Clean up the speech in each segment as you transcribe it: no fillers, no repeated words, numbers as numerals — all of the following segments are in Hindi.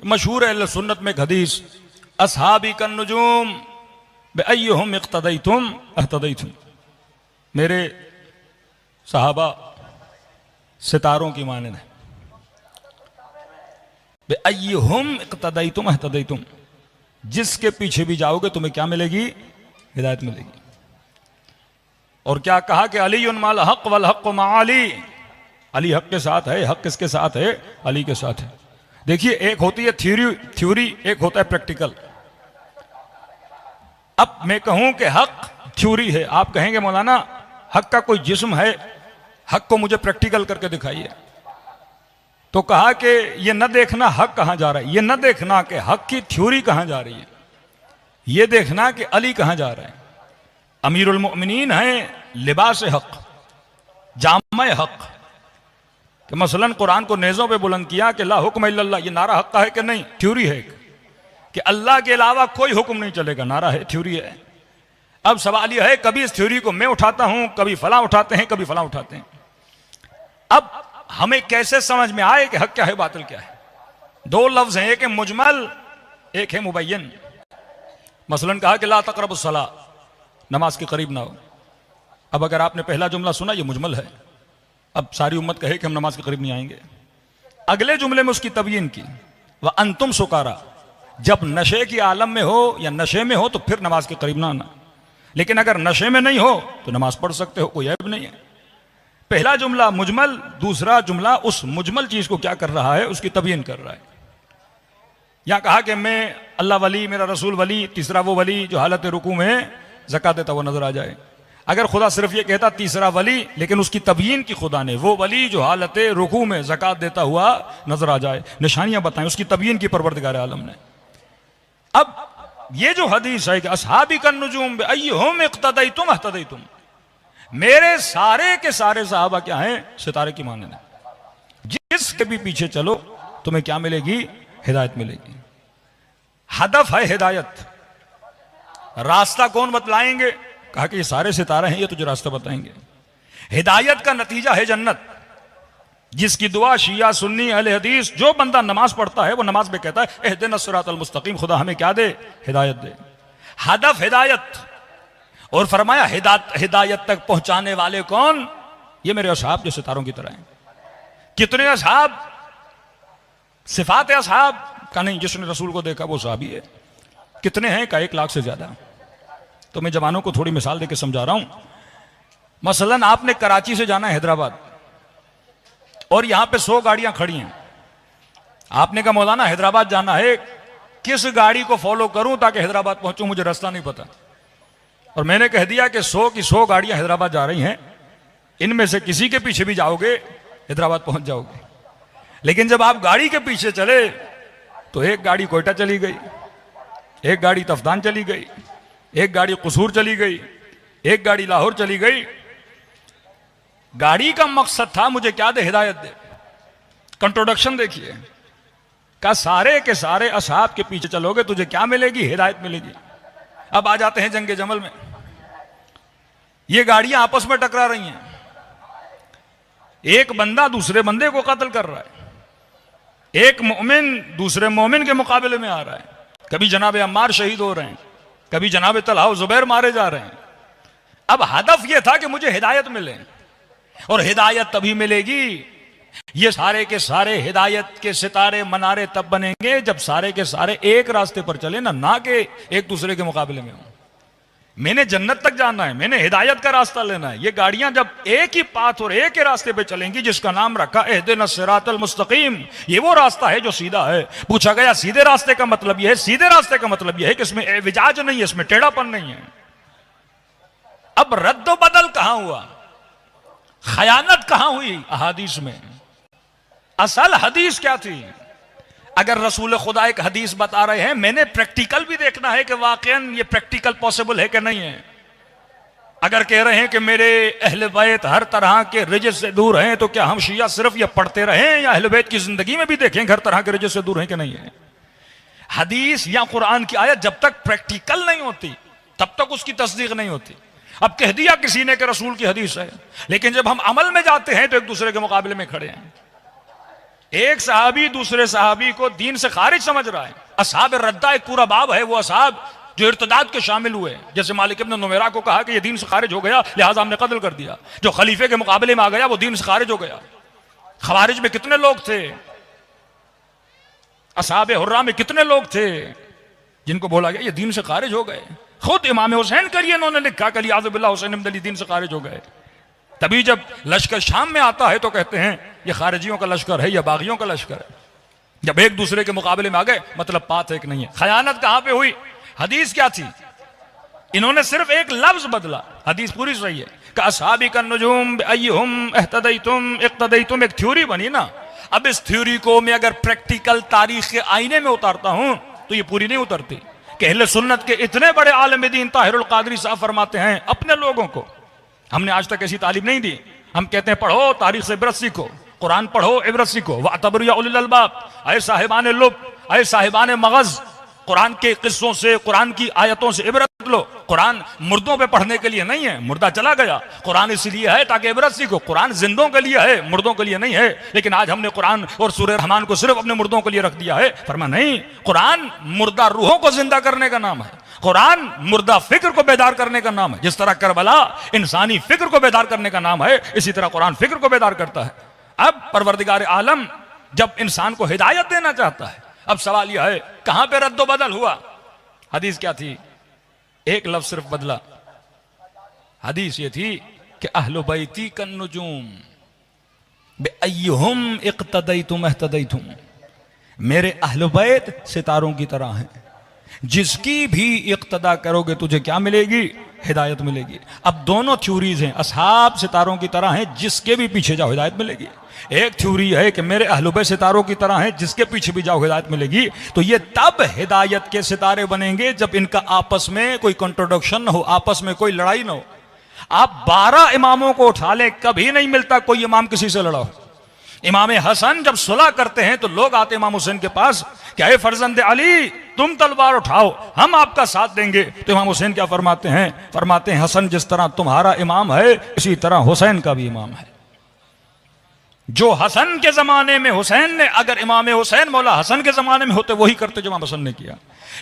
मशहूर है सुन्नत में एक हदीस, असहाबी कन नुजूम बिअय्युहुम इक्तदैतुम अहतदैतुम। मेरे सहाबा सितारों की मानद है। बिअय्युहुम इक्तदैतुम अहतदैतुम, जिसके पीछे भी जाओगे तुम्हें क्या मिलेगी? हिदायत मिलेगी। और क्या कहा कि अली माल हक वल हक माली, अली हक के साथ है, हक किसके साथ है? अली के साथ है। देखिए, एक होती है थ्योरी, एक होता है प्रैक्टिकल। अब मैं कहूं कि हक थ्योरी है, आप कहेंगे मौलाना हक का कोई जिस्म है, हक को मुझे प्रैक्टिकल करके दिखाइए। तो कहा कि ये न देखना हक कहां जा रहा है, ये न देखना कि हक की थ्योरी कहां जा रही है, ये देखना कि अली कहां जा रहे हैं। अमीरुल मोमिनीन है, लिबास हक, जामे हक, कि मसलन कुरान को नेज़ों पे बुलंद किया कि ला हुक्म इल्लल्लाह, ये नारा हक का है कि नहीं? थ्योरी है कि अल्लाह के अलावा कोई हुक्म नहीं चलेगा, नारा है, थ्योरी है। अब सवाल यह है, कभी इस थ्योरी को मैं उठाता हूं, कभी फला उठाते हैं, कभी फला उठाते हैं। अब हमें कैसे समझ में आए कि हक क्या है, बातिल क्या है? दो लफ्ज हैं, एक है मुजमल, एक है मुबय्यन। मसलन कहा कि ला तक़रबुस सला, नमाज के करीब ना हो। अब अगर आपने पहला जुमला सुना, ये मुजमल है, अब सारी उम्मत कहे कि हम नमाज के करीब नहीं आएंगे। अगले जुमले में उसकी तबयीन की, वह अंतुम सुकारा, जब नशे की आलम में हो या नशे में हो तो फिर नमाज के करीब ना आना, लेकिन अगर नशे में नहीं हो तो नमाज पढ़ सकते हो, कोई ऐब नहीं है। पहला जुमला मुजमल, दूसरा जुमला उस मुजमल चीज को क्या कर रहा है, उसकी तबयीन कर रहा है। यहां कहा कि मैं अल्लाह वली, मेरा रसूल वली, तीसरा वो वली जो हालत रुकू में ज़कात देता हुआ नजर आ जाए। अगर खुदा सिर्फ ये कहता तीसरा वली, लेकिन उसकी तबयीन की खुदा ने, वो वली जो हालत रुकू में ज़कात देता हुआ नजर आ जाए, निशानियां बताएं, उसकी तबयीन की परवरदिगार आलम ने। अब ये जो हदीस है कि असहाबी कन नुजूम बिअय्युहुम इक्तदैतुम अहतदैतुम, मेरे सारे के सारे सहाबा क्या हैं? सितारे की मानद है। जिसके भी पीछे चलो तुम्हें क्या मिलेगी? हिदायत मिलेगी। हदफ है हिदायत। रास्ता कौन बतलाएंगे? कहा कि ये सारे सितारे हैं, ये तुझे रास्ता बताएंगे। हिदायत का नतीजा है जन्नत, जिसकी दुआ शिया सुन्नी अहले हदीस, जो बंदा नमाज पढ़ता है वो नमाज में कहता है इहदिनस सिरातल मुस्तकीम, खुदा हमें क्या दे? हिदायत दे। हदफ हिदायत। और फरमाया हिदायत तक पहुंचाने वाले कौन? ये मेरे असहाब जो सितारों की तरह हैं। कितने असहाब? सिफात असहाब का नहीं, जिसने रसूल को देखा वो सहाबी है। कितने हैं? का 1 लाख से ज्यादा। तो मैं जवानों को थोड़ी मिसाल देकर समझा रहा हूं। मसलन आपने कराची से जाना है हैदराबाद, और यहां पे 100 गाड़ियां खड़ी हैं। आपने कहा मौलाना हैदराबाद जाना है, किस गाड़ी को फॉलो करूं ताकि हैदराबाद पहुंचूं? मुझे रास्ता नहीं पता। और मैंने कह दिया कि 100 की 100 गाड़ियां हैदराबाद जा रही हैं, इनमें से किसी के पीछे भी जाओगे हैदराबाद पहुंच जाओगे। लेकिन जब आप गाड़ी के पीछे चले तो एक गाड़ी कोयटा चली गई, एक गाड़ी तफ्तान चली गई, एक गाड़ी कसूर चली गई, एक गाड़ी लाहौर चली गई। गाड़ी का मकसद था मुझे क्या दे? हिदायत दे। कंट्रोडक्शन देखिए, का सारे के सारे असहाब के पीछे चलोगे तुझे क्या मिलेगी? हिदायत मिलेगी। अब आ जाते हैं जंगे जमल में। ये गाड़ियां आपस में टकरा रही हैं, एक बंदा दूसरे बंदे को कत्ल कर रहा है, एक मोमिन दूसरे मोमिन के मुकाबले में आ रहा है। कभी जनाब अम्मार शहीद हो रहे हैं, कभी जनाब तलहा जुबैर मारे जा रहे हैं। अब हदफ यह था कि मुझे हिदायत मिले, और हिदायत तभी मिलेगी, ये सारे के सारे हिदायत के सितारे मनारे तब बनेंगे जब सारे के सारे एक रास्ते पर चले, ना कि एक दूसरे के मुकाबले में हो। मैंने जन्नत तक जाना है, मैंने हिदायत का रास्ता लेना है। ये गाड़ियां जब एक ही पाथ और एक ही रास्ते पे चलेंगी, जिसका नाम रखा इहदिनस सिरातल मुस्तकीम, ये वो रास्ता है जो सीधा है। पूछा गया सीधे रास्ते का मतलब यह है? सीधे रास्ते का मतलब यह है कि इसमें विजाज नहीं है, इसमें टेढ़ापन नहीं है। अब रद्द बदल कहां हुआ? खयानत कहां हुई? अहादीस में। असल हदीस क्या थी? अगर रसूल खुदा एक हदीस बता रहे हैं, मैंने प्रैक्टिकल भी देखना है कि वाकईन ये प्रैक्टिकल पॉसिबल है कि नहीं है। अगर कह रहे हैं कि मेरे अहले बैत हर तरह के रिजिस से दूर हैं, तो क्या हम शिया सिर्फ ये पढ़ते रहें या अहले बैत की जिंदगी में भी देखें हर तरह के रिजिस से दूर हैं कि नहीं है? हदीस या कुरान की आयत जब तक प्रैक्टिकल नहीं होती तब तक उसकी तस्दीक नहीं होती। अब कह दिया किसी ने कि रसूल की हदीस है, लेकिन जब हम अमल में जाते हैं तो एक दूसरे के मुकाबले में खड़े हैं। एक सहाबी दूसरे सहाबी को दीन से खारिज समझ रहा है। असहाब रद्दा एक पूरा बाब है, वो असहाब जो इर्तदाद के शामिल हुए, जैसे मालिक इब्न नुमैरा को कहा कि ये दीन से खारिज हो गया लिहाजा हमने कत्ल कर दिया। जो खलीफे के मुकाबले में आ गया वो दीन से खारिज हो गया। खवारिज में कितने लोग थे, असहाब हुर्रा में कितने लोग थे जिनको बोला गया ये दीन से खारिज हो गए। खुद इमाम हुसैन के लिए इन्होंने लिखा कि अलियाज़ुबिल्लाह हुसैन इब्न अली दीन से खारिज हो गए। तभी जब लश्कर शाम में आता है तो कहते हैं ये खारिजियों का लश्कर है या बागियों का लश्कर है। जब एक दूसरे के मुकाबले में आ गए मतलब बात एक नहीं है। खयानत कहां पे हुई? हदीस क्या थी? इन्होंने सिर्फ एक लफ्ज बदला, हदीस पूरी सही है। का असहाबी का नुजूम अय्युहुम इhtadaytum इqtadaytum, एक थ्योरी बनी ना। अब इस थ्योरी को मैं अगर प्रैक्टिकल तारीख के आईने में उतारता हूं तो ये पूरी नहीं उतरती। कि अहले सुन्नत के इतने बड़े आलिम दीन ताहिरुल कादरी साहब फरमाते हैं अपने लोगों को, हमने आज तक ऐसी तालीम नहीं दी। हम कहते हैं पढ़ो तारीख से इबरत सीखो, कुरान पढ़ो इबरत सीखो। वातबरू या उलिल अलबाब, अय साहिबान लुब, अय साहिबान मगज, कुरान के किस्सों से कुरान की आयतों से इबरत लो। कुरान मुर्दों पे पढ़ने के लिए नहीं है, मुर्दा चला गया। कुरान इसलिए है ताकि इबरत सीखो। कुरान जिंदों के लिए है, मुर्दों के लिए नहीं है। लेकिन आज हमने कुरान और सूरह रहमान को सिर्फ अपने मुर्दों के लिए रख दिया है। फरमा नहीं, कुरान मुर्दा रूहों को जिंदा करने का नाम है। कुरान मुर्दा फिक्र को बेदार करने का नाम है। जिस तरह करबला इंसानी फिक्र को बेदार करने का नाम है, इसी तरह कुरान फिक्र को बेदार करता है। अब परवरदिगार आलम जब इंसान को हिदायत देना चाहता है, अब सवाल यह है कहां पे रद्दो बदल हुआ? हदीस क्या थी? एक लफ्ज सिर्फ बदला। हदीस ये थी कि अहलु बैती कन नुजूम बिअय्युहुम इक्तदैतुम इhtadaytum, मेरे अहलु बैत सितारों की तरह हैं, जिसकी भी इक्तदा करोगे तुझे क्या मिलेगी? हिदायत मिलेगी। अब दोनों थ्योरीज हैं, असहाब सितारों की तरह हैं, जिसके भी पीछे जाओ हिदायत मिलेगी। एक थ्योरी है कि मेरे अहले बैत सितारों की तरह हैं, जिसके पीछे भी जाओ हिदायत मिलेगी। तो ये तब हिदायत के सितारे बनेंगे जब इनका आपस में कोई कंट्रोडक्शन न हो, आपस में कोई लड़ाई न हो। आप 12 इमामों को उठा लें, कभी नहीं मिलता कोई इमाम किसी से लड़ा हो। इमाम हसन जब सुलह करते हैं तो लोग आते इमाम हुसैन के पास, क्या है फर्जंद अली तुम तलवार उठाओ हम आपका साथ देंगे। तो इमाम हुसैन क्या फरमाते हैं? फरमाते हैं हसन जिस तरह तुम्हारा इमाम है इसी तरह हुसैन का भी इमाम है। जो हसन के जमाने में हुसैन ने, अगर इमाम हुसैन मौला हसन के जमाने में होते वही करते जो इमाम हसन ने किया।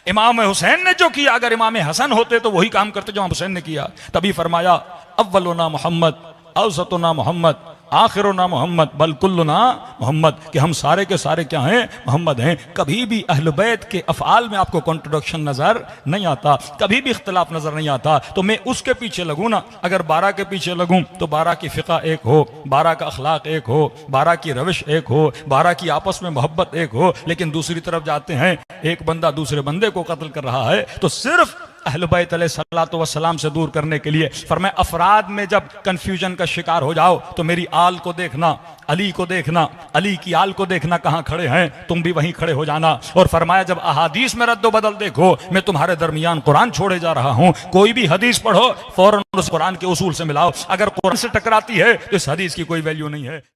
इमाम हुसैन ने जो किया अगर इमाम हसन होते तो वही काम करते जो इमाम हुसैन ने किया। तभी फरमाया अव्वलुना मोहम्मद औसतुना मोहम्मद आखिरुना मोहम्मद बल कुल्लुना मोहम्मद, कि हम सारे के सारे क्या हैं? मोहम्मद हैं। कभी भी अहले बैत के अफ़आल में आपको कॉन्ट्रोडक्शन नजर नहीं आता, कभी भी इख्तिलाफ नजर नहीं आता। तो मैं उसके पीछे लगूँ ना, अगर 12 के पीछे लगूँ तो 12 की फ़िक़ा एक हो, 12 का अखलाक एक हो, 12 की रविश एक हो, 12 की आपस में मोहब्बत एक हो। लेकिन दूसरी तरफ जाते हैं एक बंदा दूसरे बंदे को कत्ल कर रहा है, तो सिर्फ अहले बैत अलैहिस्सलातु वस्सलाम से दूर करने के लिए। फरमाया अफराद में जब कंफ्यूजन का शिकार हो जाओ तो मेरी आल को देखना, अली को देखना, अली की आल को देखना, कहां खड़े हैं तुम भी वहीं खड़े हो जाना। और फरमाया जब अहादीस में रद्दो बदल देखो, मैं तुम्हारे दरमियान कुरान छोड़े जा रहा हूं। कोई भी हदीस पढ़ो फौरन उस कुरान के उसूल से मिलाओ। अगर कुरान से टकराती है तो इस हदीस की कोई वैल्यू नहीं है।